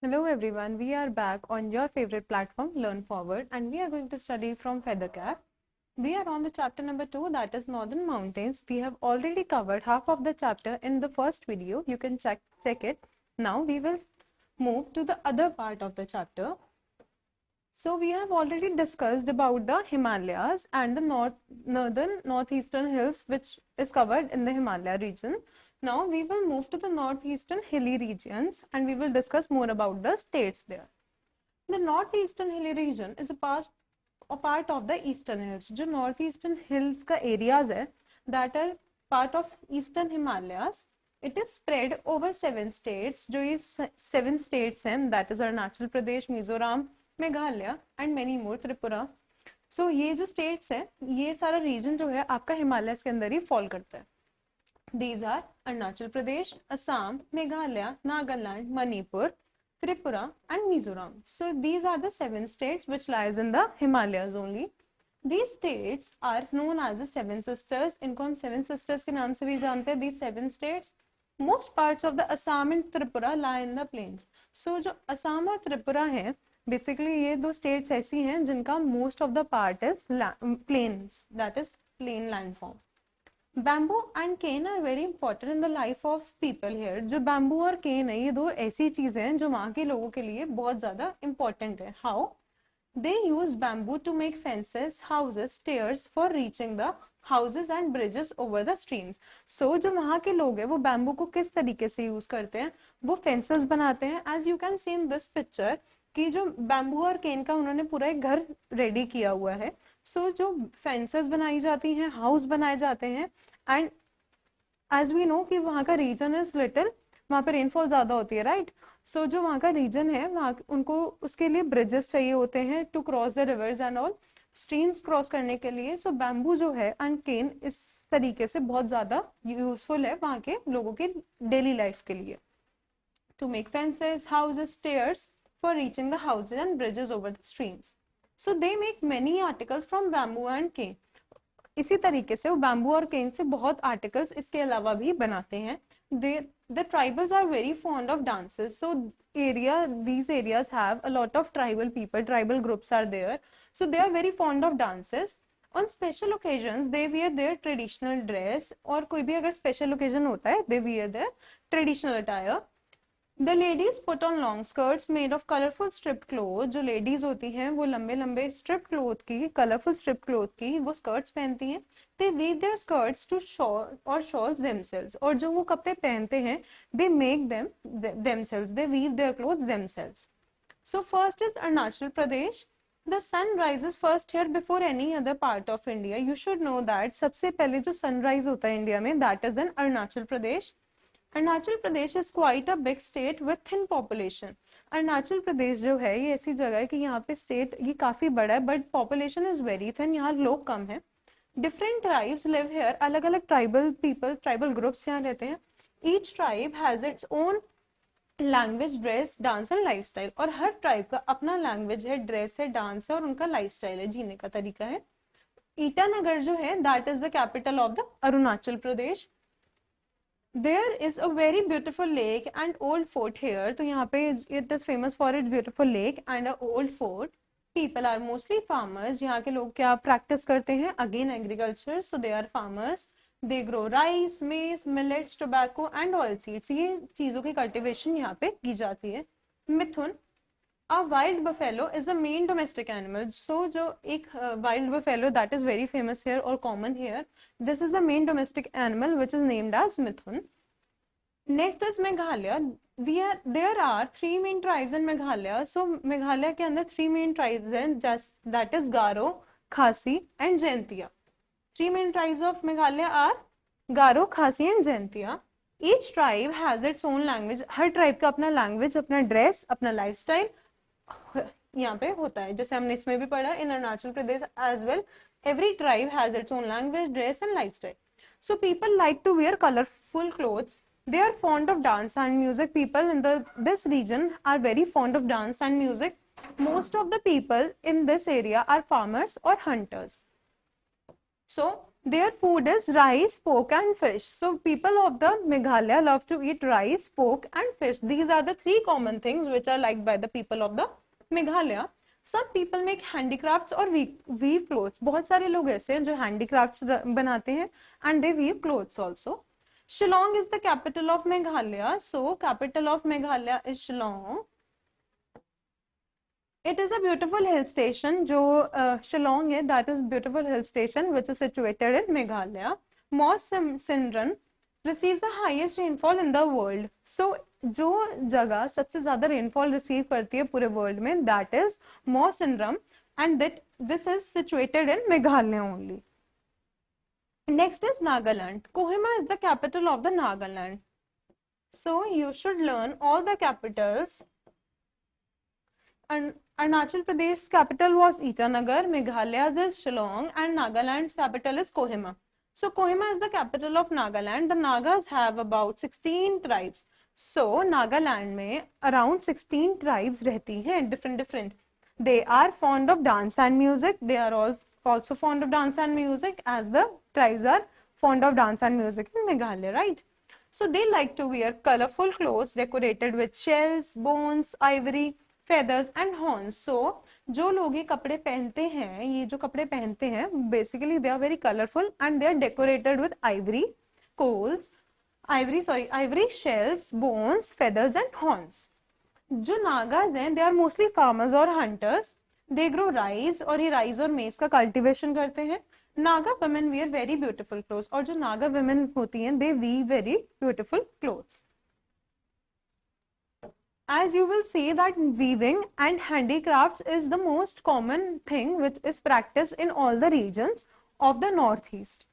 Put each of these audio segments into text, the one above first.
Hello everyone, we are back on your favorite platform Learn Forward and we are going to study from Feathercap. We are on the chapter number 2, that is Northern Mountains. We have already covered half of the chapter in the first video. You can check it. Now we will move to the other part of the chapter. So we have already discussed about the Himalayas and the northeastern hills which is covered in the Himalaya region. Now we will move to the northeastern hilly regions and we will discuss more about the states there. The northeastern hilly region is a part of the eastern hills. जो northeastern hills का areas है, that are part of eastern Himalayas. It is spread over 7 states. जो ये 7 states हैं, that is Arunachal Pradesh, Mizoram, Meghalaya and many more, Tripura. So ये जो states है, ये सारा रीजन जो है आपका हिमालय के अंदर ही फॉल करता है. These are Arunachal Pradesh, Assam, Meghalaya, Nagaland, Manipur, Tripura and Mizoram. So these are the 7 states which lies in the Himalayas only. These states are known as the Seven Sisters. इनको हम Seven Sisters के नाम से भी जानते हैं. These 7 states, most parts of the Assam and Tripura lie in the plains. So जो असम और त्रिपुरा है, बेसिकली ये दो स्टेट्स ऐसी हैं जिनका most of the part is plains, that is plain land form. Bamboo and cane are very important in the life of people here. जो bamboo और केन है, ये दो ऐसी चीजें हैं जो वहाँ के लोगों के लिए बहुत ज्यादा इंपॉर्टेंट है. How? They use bamboo to make fences, houses, stairs for reaching the houses and bridges over the streams. So जो वहाँ के लोग हैं वो बैम्बू को किस तरीके से यूज करते हैं, वो फेंसेस बनाते हैं. As you can see in this picture कि जो बैम्बू और केन का उन्होंने पूरा एक घर रेडी किया हुआ है. सो जो फेंसेस बनाई जाती हैं, हाउस बनाए जाते हैं. एंड एज वी नो कि वहाँ का रीजन इज लिटिल, वहाँ पे रेनफॉल ज्यादा होती है, राइट. सो जो वहाँ का रीजन है, वहाँ उनको उसके लिए ब्रिजेस चाहिए होते हैं to cross the rivers and all, streams cross करने के लिए. सो बैम्बू जो है एंड केन इस तरीके से बहुत ज्यादा यूजफुल है वहाँ के लोगों की डेली लाइफ के लिए. To make fences, houses, stairs for reaching the houses and bridges over the streams. So they make many articles from bamboo and cane. इसी तरीके से वो बैम्बू और केन से बहुत आर्टिकल्स इसके अलावा भी बनाते हैं. The tribals are very fond of dances. So these areas have a lot of tribal people, tribal groups are there. So they are very fond of dances. On special occasions they wear their traditional dress. और कोई भी अगर special occasion होता है, they wear their traditional attire. The ladies put on long skirts made of colorful striped cloth. जो ladies होती हैं वो लंबे लंबे striped cloth की, colorful striped cloth की वो skirts पहनती हैं. They weave their skirts to shawl or shawls themselves. और जो वो कपड़े पहनते हैं, they make them themselves. They weave their clothes themselves. So first is Arunachal Pradesh. The sun rises first here before any other part of India. You should know that सबसे पहले जो sunrise होता है इंडिया में, that is in Arunachal Pradesh. Arunachal Pradesh is quite a big state with thin population. Arunachal Pradesh जो है ये ऐसी जगह है कि यहाँ पे स्टेट ये काफी बड़ा है but population is very thin, यहाँ लोग कम है. डिफरेंट ट्राइब्स लिव हियर, अलग अलग ट्राइबल पीपल, ट्राइबल ग्रुप्स यहाँ रहते हैं. Each tribe has its own language, dress, dance and lifestyle. और हर ट्राइब का अपना लैंग्वेज है, ड्रेस है, डांस है और उनका लाइफस्टाइल है, जीने का तरीका है. ईटानगर जो है that is the capital of the Arunachal Pradesh. There is a very beautiful lake and old fort here. तो यहाँ पे it is famous for its beautiful lake and a old fort. People are mostly farmers. यहाँ के लोग क्या practice करते हैं? Again agriculture. So they are farmers. They grow rice, maize, millets, tobacco and oilseeds. ये चीजों की cultivation यहाँ पे की जाती है. मिथुन, a wild buffalo is the main domestic animal. So जो एक wild buffalo that is very famous here or common here, this is the main domestic animal which is named as Mithun. Next is Meghalaya. There are 3 main tribes in Meghalaya. So Meghalaya के अंदर 3 main tribes हैं, just that is Garo, Khasi and Jaintia. 3 main tribes of Meghalaya are Garo, Khasi and Jaintia. Each tribe has its own language. Her tribe का अपना language, अपना dress, अपना lifestyle यहाँ पे होता है. जैसे हमने इसमें भी पढ़ा, इन Arunachal Pradesh as well, every tribe has its own language, dress and lifestyle. So people like to wear colorful clothes. They are fond of dance and music. People in this region are very fond of dance and music. Most of the people in this area are farmers or hunters. So Their food is rice, pork and fish. So people of the Meghalaya love to eat rice, pork and fish. These are the three common things which are liked by the people of the Meghalaya. Some people make handicrafts or weave clothes. बहुत सारे लोग ऐसे हैं जो handicrafts बनाते हैं and they weave clothes also. Shillong is the capital of Meghalaya. So capital of Meghalaya is Shillong. It is a beautiful hill station. जो Shillong है, that is beautiful hill station which is situated in Meghalaya. Mos Sinran receives the highest rainfall in the world. So जो जगह सबसे ज़्यादा rainfall receive करती है पूरे world में, that is Mos Sinram, and that this is situated in Meghalaya only. Next is Nagaland. Kohima is the capital of the Nagaland. So you should learn all the capitals. And Arunachal Pradesh's capital was Itanagar, Meghalaya's is Shillong, and Nagaland's capital is Kohima. So Kohima is the capital of Nagaland. The Nagas have about 16 tribes. So Nagaland में around 16 tribes रहती हैं, different. They are fond of dance and music. They are all also fond of dance and music, as the tribes are fond of dance and music in Meghalaya, right? So they like to wear colorful clothes decorated with shells, bones, ivory, feathers and horns. So जो लोग ये कपड़े पहनते हैं, ये जो कपड़े पहनते हैं, basically they are very colorful and they are decorated with ivory shells, bones, feathers and horns. जो नागाज हैं, they are mostly farmers or hunters. They grow rice, और ये rice और maize का cultivation करते हैं. Naga women wear very beautiful clothes, और जो नागा women होती हैं, they weave very beautiful clothes. As you will see that weaving and handicrafts is the most common thing which is practiced in all the regions of the northeast.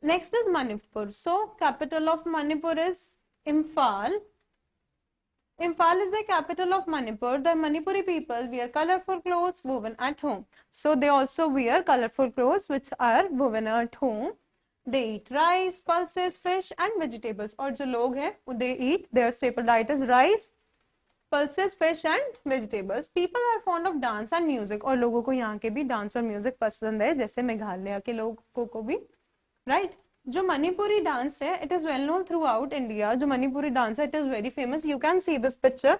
Next is Manipur. So capital of Manipur is Imphal. Imphal is the capital of Manipur. The Manipuri people wear colorful clothes woven at home. So they also wear colorful clothes which are woven at home. They eat rice, pulses, fish and vegetables. और जो लोग हैं, they eat, their staple diet is rice, pulses, fish and vegetables. People are fond of dance and music. और लोगों को यहाँ के भी डांस और म्यूजिक पसंद है, जैसे मेघालय के लोगों को भी, right? जो मणिपुरी डांस है, it is well known throughout India. जो मणिपुरी डांस है, it is very famous. You can see this picture,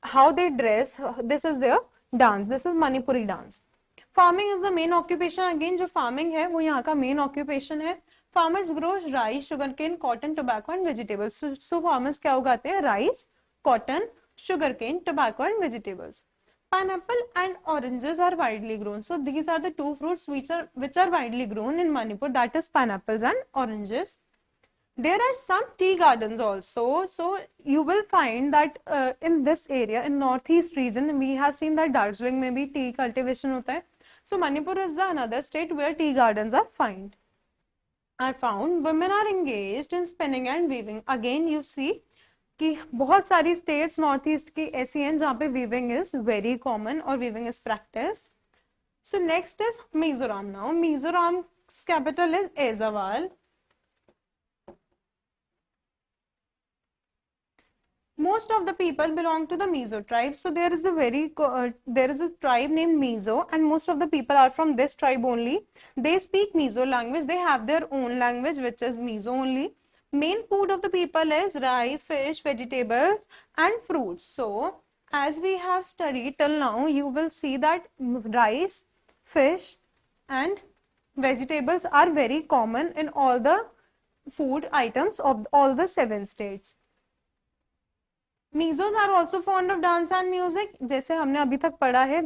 how they dress. This is their dance. This is Manipuri dance. Farming is the main occupation. Again, जो farming है, वो यहाँ का main occupation है. Farmers grow rice, sugarcane, cotton, tobacco and vegetables. So farmers क्या उगाते हैं? Rice, cotton, sugarcane, tobacco and vegetables. Pineapple and oranges are widely grown. So these are the two fruits which are widely grown in Manipur, that is pineapples and oranges. There are some tea gardens also. So you will find that in this area, in northeast region, we have seen that Darjeeling में भी tea cultivation होता है. So Manipur is the another state where tea gardens are found. Women are engaged in spinning and weaving. Again you see कि बहुत सारी states north east की ऐसी हैं जहाँ पे वीविंग इज वेरी कॉमन और weaving is practised. So next is Mizoram. Now Mizoram capital is Aizawl. Most of the people belong to the Mizo tribe. So there is a tribe named Mizo, and most of the people are from this tribe only. They speak Mizo language. They have their own language which is Mizo only. Main food of the people is rice, fish, vegetables and fruits. So as we have studied till now, you will see that rice, fish and vegetables are very common in all the food items of all the 7 states. Mizos are also fond of dance and music. जैसे हमने अभी तक पढ़ा है,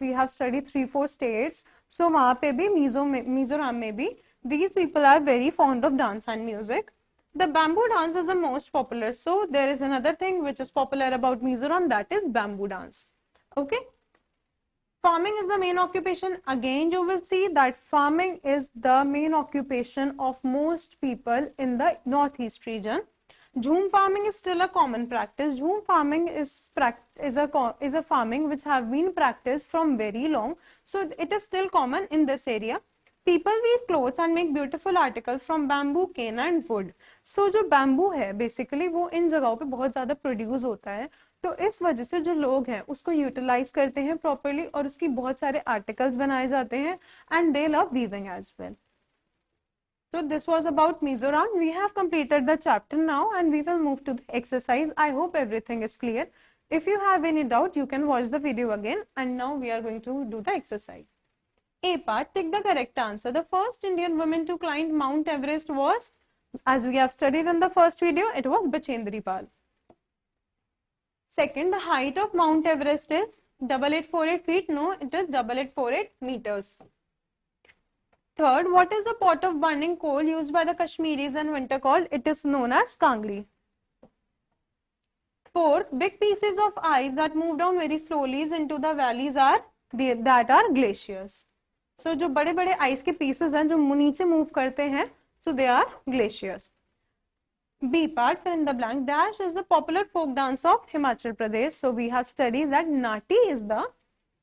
we have studied 3-4 states. So वहाँ पे भी मिजोरम में भी these people are very fond of dance and music. The bamboo dance is the most popular. So there is another thing which is popular about Mizoram, that is bamboo dance. Okay. Farming is the main occupation. Again, you will see that farming is the main occupation of most people in the northeast region. Jhum farming is still a common practice. Jhum farming is a farming which have been practiced from very long. So it is still common in this area. People weave clothes and make beautiful articles from bamboo, cane and wood. So जो bamboo है basically वो इन जगहों पे बहुत ज़्यादा produce होता है, तो इस वजह से जो लोग हैं उसको utilize करते हैं properly और उसकी बहुत सारे articles बनाए जाते हैं and they love weaving as well. So this was about Mizoram. We have completed the chapter now and we will move to the exercise. I hope everything is clear. If you have any doubt, you can watch the video again, and now we are going to do the exercise. A part, take the correct answer. The first Indian woman to climb Mount Everest was, as we have studied in the first video, it was Bachendri Pal. Second, the height of Mount Everest is 8848 feet. No, it is 8848 meters. Third, what is the pot of burning coal used by the Kashmiris in winter called? It is known as Kangli. Fourth, big pieces of ice that move down very slowly into the valleys are glaciers. So जो बड़े बड़े ice के pieces हैं जो नीचे move करते हैं, so they are glaciers. B part, fill in the blank. Dash is the popular folk dance of Himachal Pradesh. So we have studied that Nati is the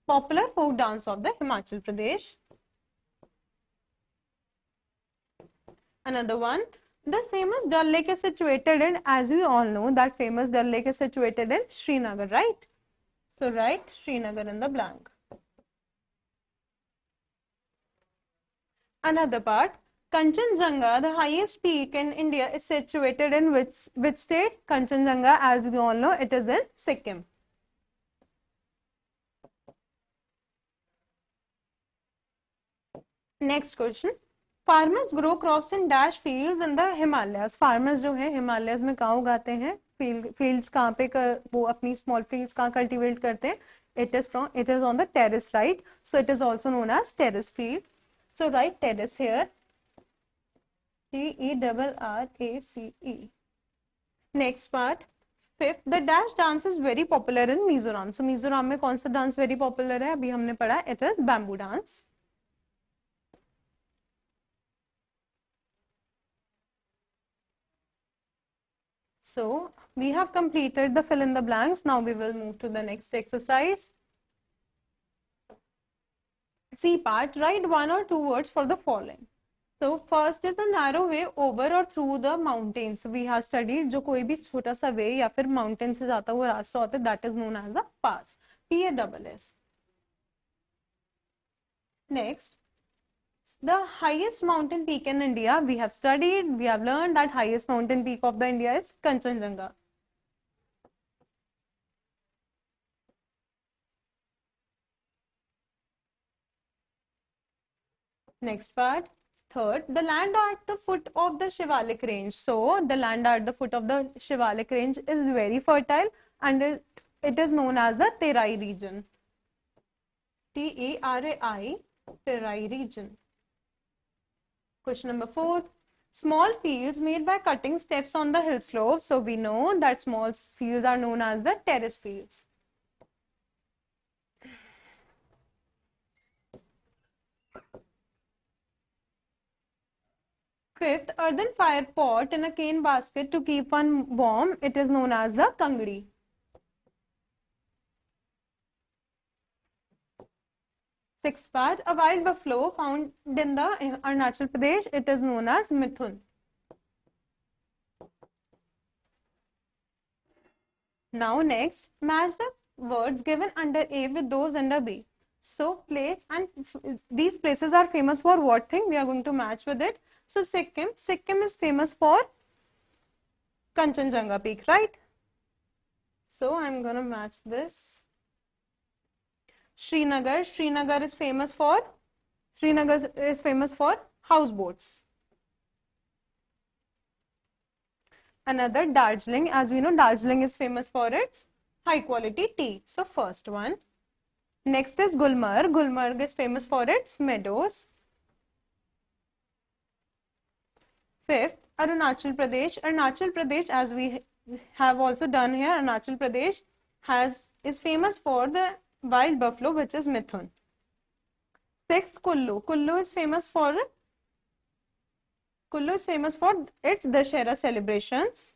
popular folk dance of the Himachal Pradesh. Another one, the famous Dal Lake is situated in, as we all know, that famous Dal Lake is situated in Srinagar, right? So write Srinagar in the blank. Another part, Kanchenjunga, the highest peak in India, is situated in which state? Kanchenjunga, as we all know, it is in Sikkim. Next question. Farmers grow crops in dash fields in the Himalayas. Farmers जो है Himalayas में कहाँ उगाते हैं? Fields कहाँ पे वो अपनी small fields कहाँ cultivate करते हैं? It is on the terrace, right? So it is also known as terrace field. So write terrace here. Terrace. Next part. Fifth, the dash dance is very popular in Mizoram. So Mizoram में कौन सा dance very popular है? अभी हमने पढ़ा. It is bamboo dance. So we have completed the fill in the blanks. Now we will move to the next exercise. C part, write one or two words for the following. So first is a narrow way over or through the mountains. We have studied जो कोई भी छोटा सा way या फिर mountain से जाता हुआ रास्ता होता है, that is known as a pass. PASS. Next, the highest mountain peak in India, we have learned that highest mountain peak of the India is Kanchenjunga. Next part, third, the land at the foot of the Shivalik range. So the land at the foot of the Shivalik range is very fertile and it is known as the Terai region. Terai, Terai region. Question number 4. Small fields made by cutting steps on the hill slope. So we know that small fields are known as the terrace fields. Fifth, earthen fire pot in a cane basket to keep one warm. It is known as the kangdi. Sixth part, a wild buffalo found in the Arunachal Pradesh. It is known as Mithun. Now next, match the words given under A with those under B. So place, and these places are famous for what thing? We are going to match with it. So Sikkim is famous for Kanchenjunga peak, right? So I'm gonna match this. Srinagar is famous for houseboats. Another, Darjeeling, as we know, Darjeeling is famous for its high quality tea. So first one. Next is Gulmarg. Gulmarg is famous for its meadows. Fifth, Arunachal Pradesh. Arunachal Pradesh, as we have also done here, Arunachal Pradesh is famous for the wild buffalo, which is Mithun. Sixth, Kullu. Kullu is famous for its Dussehra celebrations.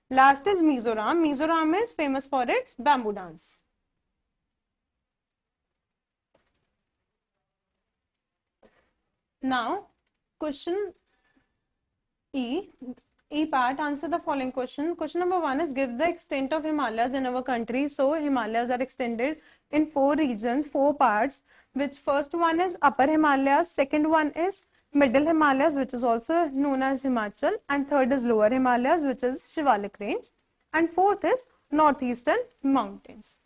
Last is Mizoram. Mizoram is famous for its bamboo dance. Now, question E part, answer the following question. Question number 1 is, give the extent of Himalayas in our country. So Himalayas are extended in 4 regions, 4 parts, which first one is Upper Himalayas, second one is middle Himalayas, which is also known as Himachal, and third is lower Himalayas, which is Shivalik range, and fourth is northeastern mountains.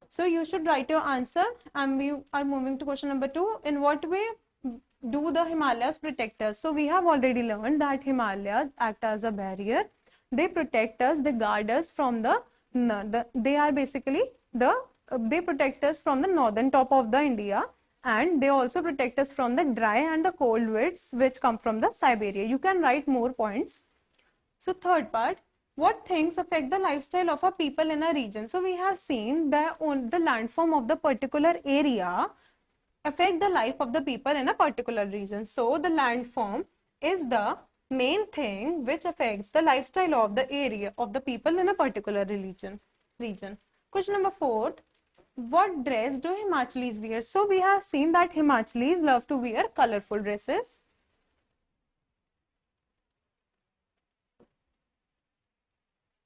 So you should write your answer, and we are moving to question number 2. In what way do the Himalayas protect us? So we have already learned that Himalayas act as a barrier. They protect us, they guard us from they are basically they protect us from the northern top of the India, and they also protect us from the dry and the cold winds which come from the Siberia. You can write more points. So third part, what things affect the lifestyle of a people in a region? So we have seen that the landform of the particular area affect the life of the people in a particular region. So the landform is the main thing which affects the lifestyle of the area of the people in a particular region. Question number 4, what dress do Himachalis wear? So we have seen that Himachalis love to wear colorful dresses.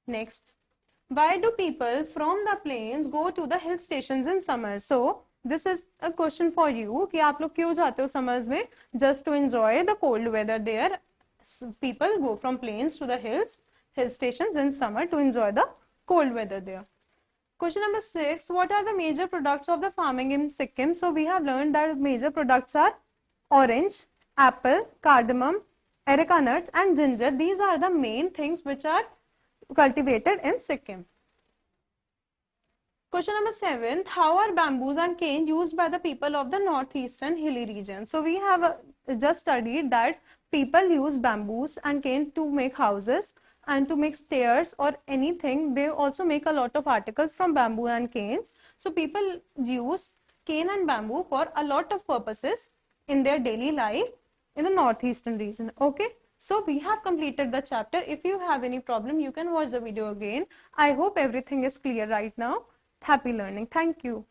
Next, why do people from the plains go to the hill stations in summer? So this is a question for you कि आप लोग क्यों जाते हो summers में? Just to enjoy the cold weather there. So people go from plains to the hill stations in summer to enjoy the cold weather there. Question number 6, what are the major products of the farming in Sikkim? So we have learned that major products are orange, apple, cardamom, areca nuts and ginger. These are the main things which are cultivated in Sikkim. Question number 7, how are bamboos and cane used by the people of the northeastern hilly region? So we have just studied that people use bamboos and cane to make houses and to make stairs or anything. They also make a lot of articles from bamboo and canes. So people use cane and bamboo for a lot of purposes in their daily life in the northeastern region. Okay. So we have completed the chapter. If you have any problem, you can watch the video again. I hope everything is clear right now. Happy learning. Thank you.